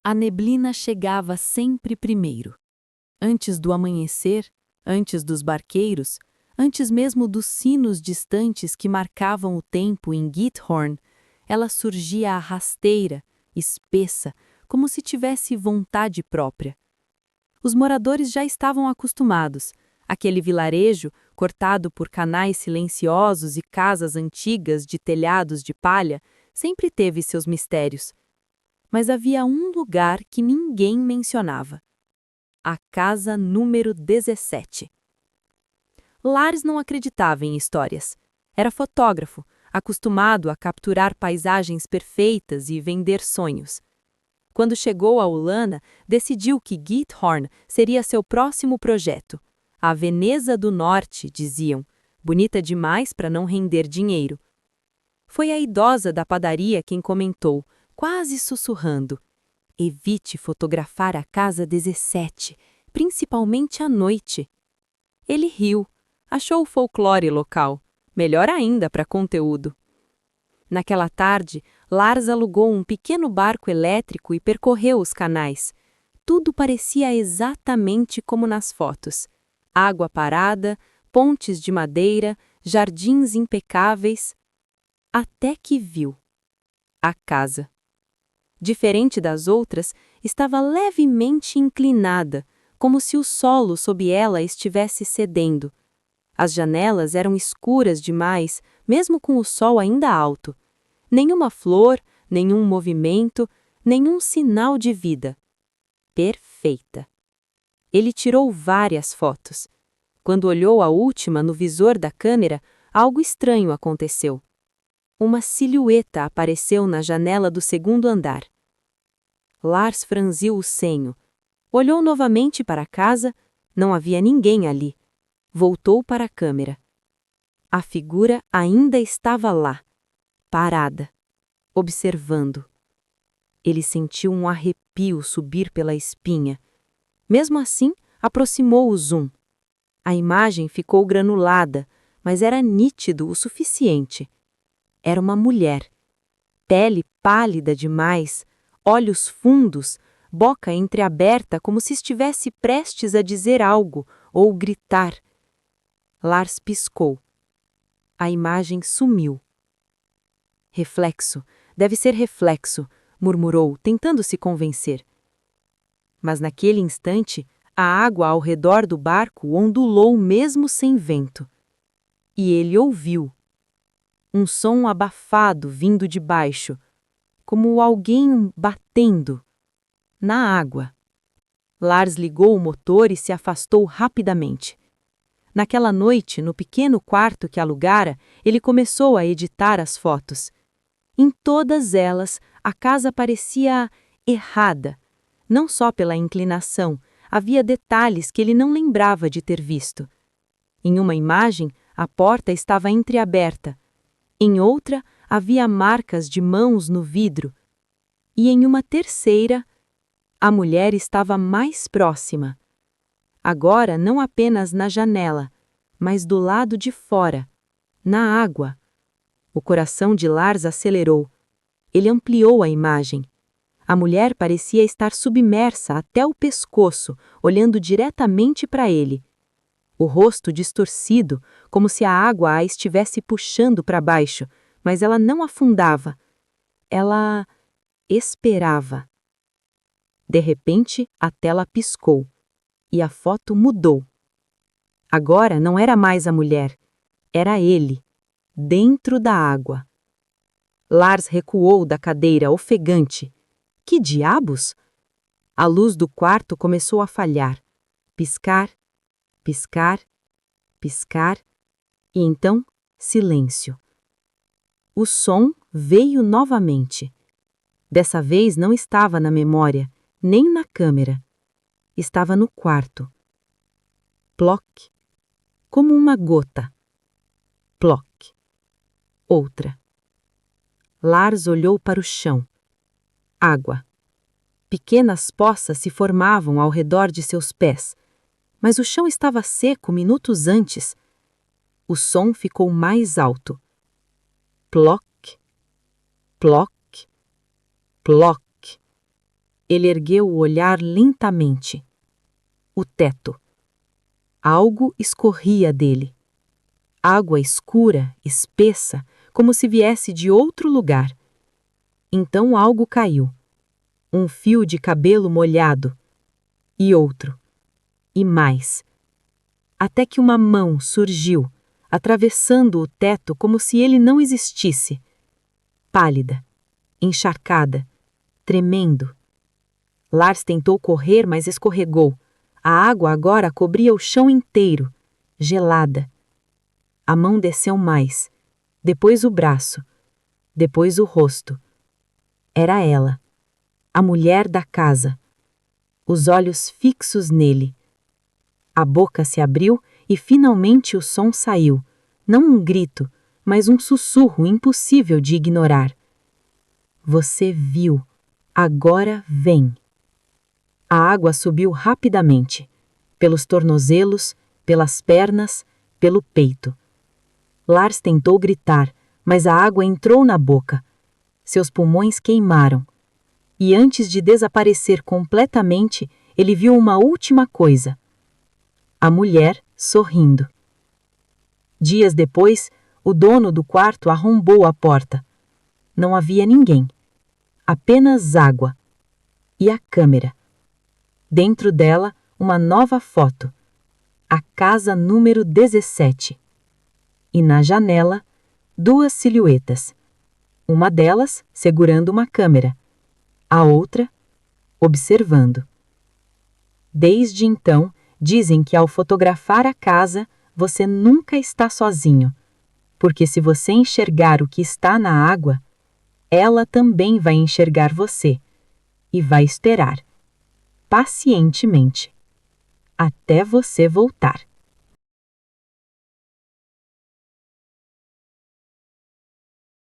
A neblina chegava sempre primeiro. Antes do amanhecer, antes dos barqueiros, antes mesmo dos sinos distantes que marcavam o tempo em Githorn, ela surgia rasteira, espessa, como se tivesse vontade própria. Os moradores já estavam acostumados. Aquele vilarejo, cortado por canais silenciosos e casas antigas de telhados de palha, sempre teve seus mistérios. Mas havia um lugar que ninguém mencionava: a casa número 17. Lars não acreditava em histórias. Era fotógrafo, acostumado a capturar paisagens perfeitas e vender sonhos. Quando chegou a Ulana, decidiu que Githorn seria seu próximo projeto. A Veneza do Norte, diziam, bonita demais para não render dinheiro. Foi a idosa da padaria quem comentou, quase sussurrando: evite fotografar a casa 17, principalmente à noite. Ele riu, achou o folclore local, melhor ainda para conteúdo. Naquela tarde, Lars alugou um pequeno barco elétrico e percorreu os canais. Tudo parecia exatamente como nas fotos. Água parada, pontes de madeira, jardins impecáveis. Até que viu a casa. Diferente das outras, estava levemente inclinada, como se o solo sob ela estivesse cedendo. As janelas eram escuras demais, mesmo com o sol ainda alto. Nenhuma flor, nenhum movimento, nenhum sinal de vida. Perfeita. Ele tirou várias fotos. Quando olhou a última no visor da câmera, algo estranho aconteceu. Uma silhueta apareceu na janela do segundo andar. Lars franziu o senho. Olhou novamente para a casa, não havia ninguém ali. Voltou para a câmera. A figura ainda estava lá, parada, observando. Ele sentiu um arrepio subir pela espinha. Mesmo assim, aproximou o zoom. A imagem ficou granulada, mas era nítido o suficiente. Era uma mulher. Pele pálida demais, olhos fundos, boca entreaberta como se estivesse prestes a dizer algo ou gritar. Lars piscou. A imagem sumiu. Reflexo, deve ser reflexo, murmurou, tentando se convencer. Mas naquele instante, a água ao redor do barco ondulou mesmo sem vento. E ele ouviu. Um som abafado vindo de baixo, como alguém batendo na água. Lars ligou o motor e se afastou rapidamente. Naquela noite, no pequeno quarto que alugara, ele começou a editar as fotos. Em todas elas, a casa parecia errada. Não só pela inclinação, havia detalhes que ele não lembrava de ter visto. Em uma imagem, a porta estava entreaberta. Em outra, havia marcas de mãos no vidro. E em uma terceira, a mulher estava mais próxima. Agora não apenas na janela, mas do lado de fora, na água. O coração de Lars acelerou. Ele ampliou a imagem. A mulher parecia estar submersa até o pescoço, olhando diretamente para ele. O rosto distorcido, como se a água a estivesse puxando para baixo, mas ela não afundava. Ela esperava. De repente, a tela piscou. E a foto mudou. Agora não era mais a mulher, era ele, dentro da água. Lars recuou da cadeira, ofegante. Que diabos? A luz do quarto começou a falhar. Piscar, piscar, piscar, e então silêncio. O som veio novamente. Dessa vez não estava na memória, nem na câmera. Estava no quarto. Ploc, como uma gota. Ploc. Outra. Lars olhou para o chão. Água. Pequenas poças se formavam ao redor de seus pés, mas o chão estava seco minutos antes. O som ficou mais alto. Ploc, ploc, ploc. Ele ergueu o olhar lentamente. O teto. Algo escorria dele. Água escura, espessa, como se viesse de outro lugar. Então algo caiu. Um fio de cabelo molhado. E outro. E mais. Até que uma mão surgiu, atravessando o teto como se ele não existisse. Pálida, encharcada, tremendo. Lars tentou correr, mas escorregou. A água agora cobria o chão inteiro, gelada. A mão desceu mais, depois o braço, depois o rosto. Era ela, a mulher da casa. Os olhos fixos nele. A boca se abriu e finalmente o som saiu. Não um grito, mas um sussurro impossível de ignorar. Você viu. Agora vem. A água subiu rapidamente. Pelos tornozelos, pelas pernas, pelo peito. Lars tentou gritar, mas a água entrou na boca. Seus pulmões queimaram. E antes de desaparecer completamente, ele viu uma última coisa. A mulher sorrindo. Dias depois, o dono do quarto arrombou a porta. Não havia ninguém. Apenas água. E a câmera. Dentro dela, uma nova foto. A casa número 17. E na janela, duas silhuetas. Uma delas segurando uma câmera. A outra, observando. Desde então, dizem que ao fotografar a casa, você nunca está sozinho. Porque se você enxergar o que está na água, ela também vai enxergar você. E vai esperar, pacientemente, até você voltar.